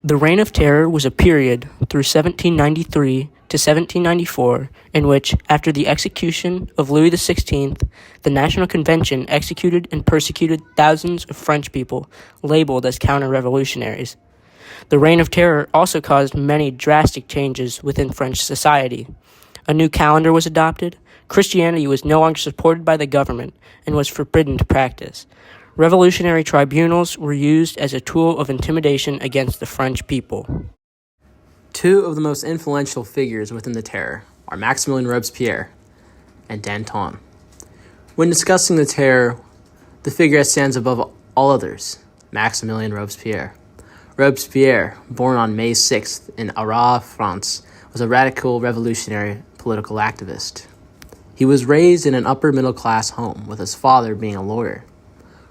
The Reign of Terror was a period through 1793 to 1794 in which, after the execution of Louis XVI, the National Convention executed and persecuted thousands of French people labeled as counter-revolutionaries. The Reign of Terror also caused many drastic changes within French society. A new calendar was adopted. Christianity was no longer supported by the government and was forbidden to practice. Revolutionary tribunals were used as a tool of intimidation against the French people. Two of the most influential figures within the Terror are Maximilien Robespierre and Danton. When discussing the Terror, the figure that stands above all others, Maximilien Robespierre. Robespierre, born on May 6th in Arras, France, was a radical revolutionary political activist. He was raised in an upper-middle-class home, with his father being a lawyer.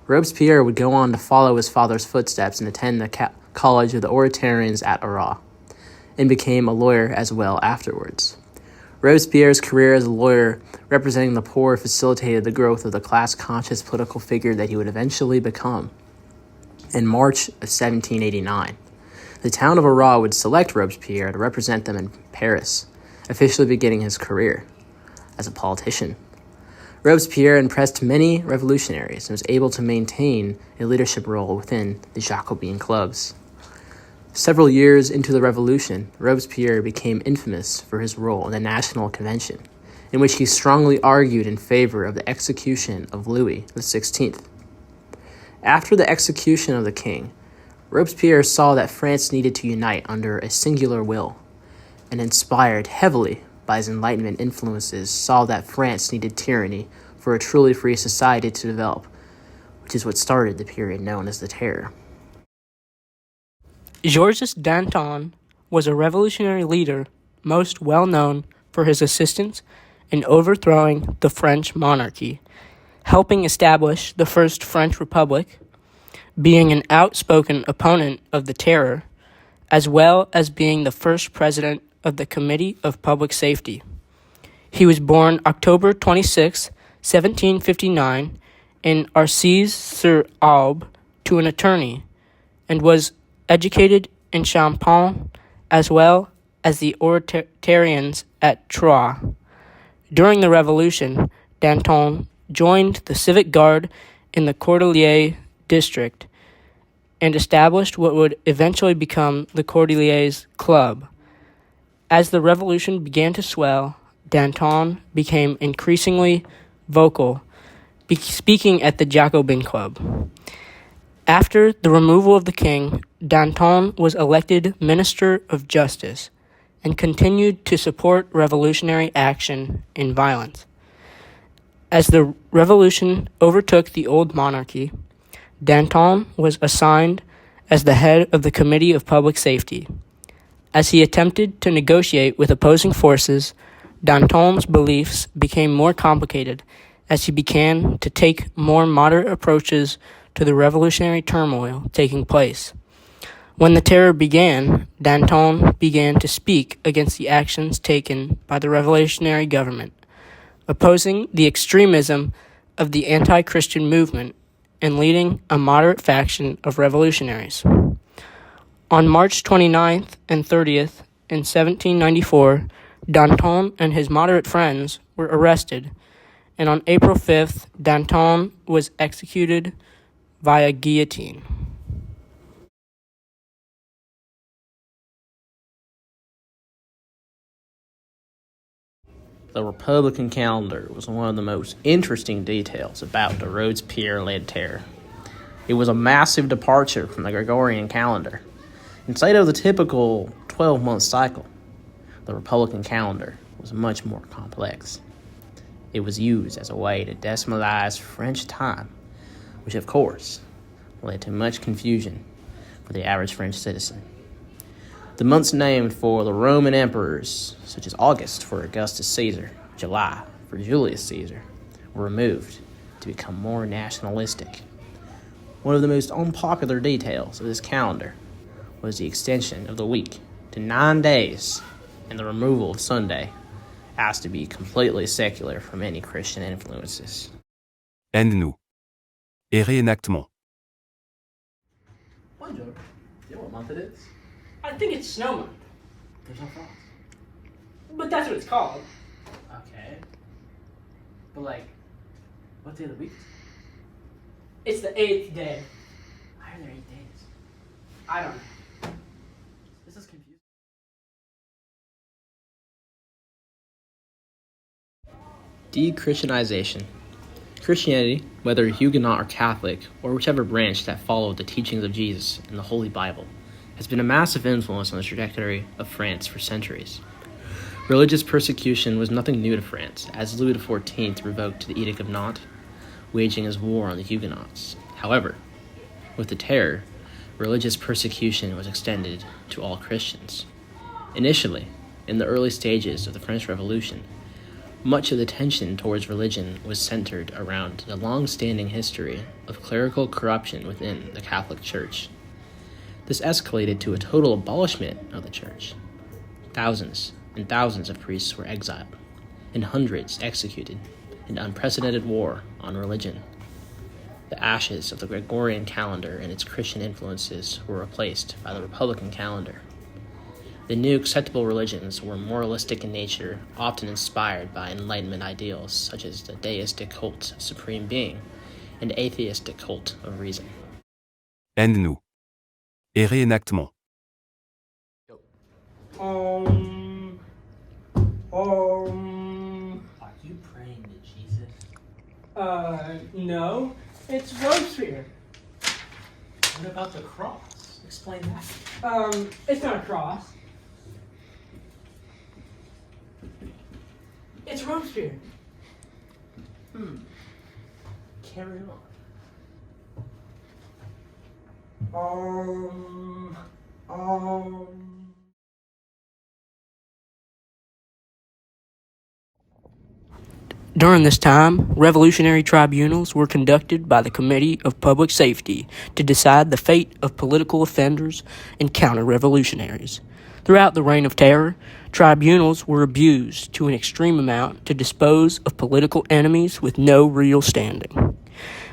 Robespierre would go on to follow his father's footsteps and attend the College of the Oratorians at Arras, and became a lawyer as well afterwards. Robespierre's career as a lawyer representing the poor facilitated the growth of the class-conscious political figure that he would eventually become. In March of 1789, the town of Arras would select Robespierre to represent them in Paris, officially beginning his career as a politician. Robespierre impressed many revolutionaries and was able to maintain a leadership role within the Jacobin clubs. Several years into the revolution, Robespierre became infamous for his role in the National Convention, in which he strongly argued in favor of the execution of Louis XVI. After the execution of the king, Robespierre saw that France needed to unite under a singular will, and inspired heavily by his Enlightenment influences, saw that France needed tyranny for a truly free society to develop, which is what started the period known as the Terror. Georges Danton was a revolutionary leader most well known for his assistance in overthrowing the French monarchy, helping establish the First French Republic, being an outspoken opponent of the Terror, as well as being the first president of the Committee of Public Safety. He was born October 26, 1759, in Arcis-sur-Aube to an attorney, and was educated in Champagne as well as the Oratorians at Troyes. During the Revolution, Danton joined the Civic Guard in the Cordeliers district and established what would eventually become the Cordeliers Club. As the revolution began to swell, Danton became increasingly vocal, speaking at the Jacobin Club. After the removal of the king, Danton was elected Minister of Justice and continued to support revolutionary action in violence. As the revolution overtook the old monarchy, Danton was assigned as the head of the Committee of Public Safety. As he attempted to negotiate with opposing forces, Danton's beliefs became more complicated as he began to take more moderate approaches to the revolutionary turmoil taking place. When the Terror began, Danton began to speak against the actions taken by the revolutionary government, opposing the extremism of the anti-Christian movement and leading a moderate faction of revolutionaries. On March 29th and 30th in 1794, Danton and his moderate friends were arrested, and on April 5th, Danton was executed via guillotine. The Republican calendar was one of the most interesting details about the Robespierre-led Terror. It was a massive departure from the Gregorian calendar. Instead of the typical 12-month cycle, the Republican calendar was much more complex. It was used as a way to decimalize French time, which of course led to much confusion for the average French citizen. The months named for the Roman emperors, such as August for Augustus Caesar, July for Julius Caesar, were removed to become more nationalistic. One of the most unpopular details of this calendar was the extension of the week to 9 days and the removal of Sunday, as to be completely secular from any Christian influences. Aide-nous. Et réénactement. One joke. Do you know what month it is? I think it's snow month. There's no frost. But that's what it's called. Okay. But like, what day of the week? It's the 8th day. Why are there 8 days? I don't know. This is confusing. De-Christianization. Christianity, whether Huguenot or Catholic, or whichever branch that followed the teachings of Jesus and the Holy Bible, has been a massive influence on the trajectory of France for centuries. Religious persecution was nothing new to France, as Louis XIV revoked the Edict of Nantes, waging his war on the Huguenots. However, with the Terror, religious persecution was extended to all Christians. Initially, in the early stages of the French Revolution, much of the tension towards religion was centered around the long-standing history of clerical corruption within the Catholic Church. This escalated to a total abolishment of the Church. Thousands and thousands of priests were exiled, and hundreds executed in unprecedented war on religion. The ashes of the Gregorian calendar and its Christian influences were replaced by the Republican calendar. The new acceptable religions were moralistic in nature, often inspired by Enlightenment ideals such as the deistic cult of supreme being and atheistic cult of reason. Aide-nous. Et réenactement. Are you praying to Jesus? No. It's Robespierre. What about the cross? Explain that. It's not a cross. It's Robespierre. Carry on. During this time, revolutionary tribunals were conducted by the Committee of Public Safety to decide the fate of political offenders and counter-revolutionaries. Throughout the Reign of Terror, tribunals were abused to an extreme amount to dispose of political enemies with no real standing.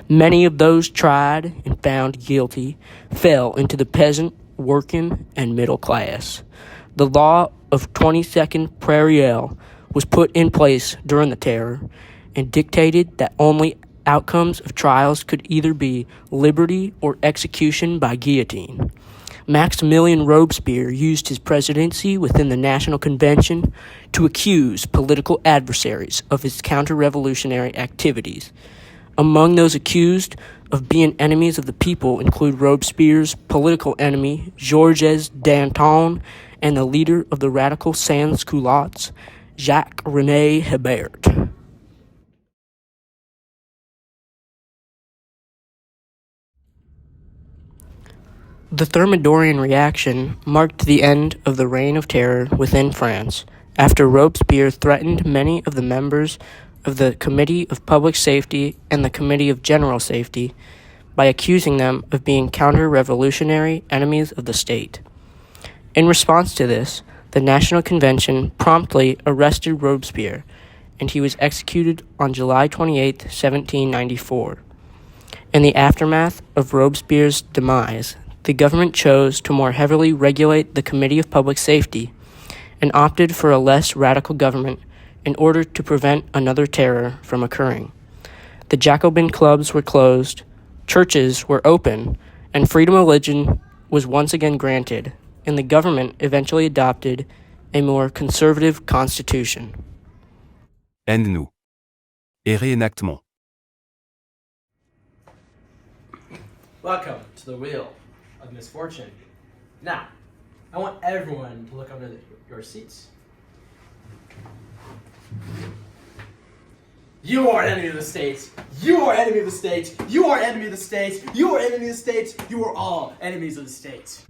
Many of those tried and found guilty fell into the peasant, working, and middle class. The law of 22nd Prairial was put in place during the Terror and dictated that only outcomes of trials could either be liberty or execution by guillotine. Maximilien Robespierre used his presidency within the National Convention to accuse political adversaries of his counter-revolutionary activities. Among those accused of being enemies of the people include Robespierre's political enemy, Georges Danton, and the leader of the radical sans-culottes, Jacques-René Hebert. The Thermidorian reaction marked the end of the Reign of Terror within France, after Robespierre threatened many of the members of the Committee of Public Safety and the Committee of General Safety by accusing them of being counter-revolutionary enemies of the state. In response to this, the National Convention promptly arrested Robespierre, and he was executed on July 28, 1794. In the aftermath of Robespierre's demise, the government chose to more heavily regulate the Committee of Public Safety and opted for a less radical government in order to prevent another terror from occurring. The Jacobin clubs were closed, churches were open, and freedom of religion was once again granted, and the government eventually adopted a more conservative constitution. Aide-nous. Et réenactement. Welcome to the Wheel of Misfortune. Now, I want everyone to look under your seats. You are enemy of the states. You are enemy of the states. You are enemy of the states. You are enemy of the states. You are all enemies of the states.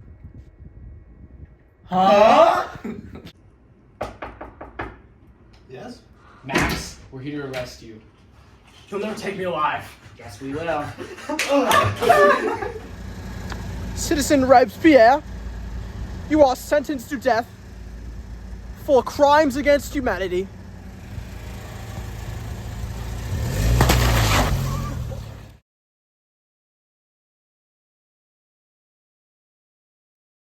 Huh? Yes? Max, we're here to arrest you. You'll never take me alive. Yes, we will. Citizen Robespierre, you are sentenced to death for crimes against humanity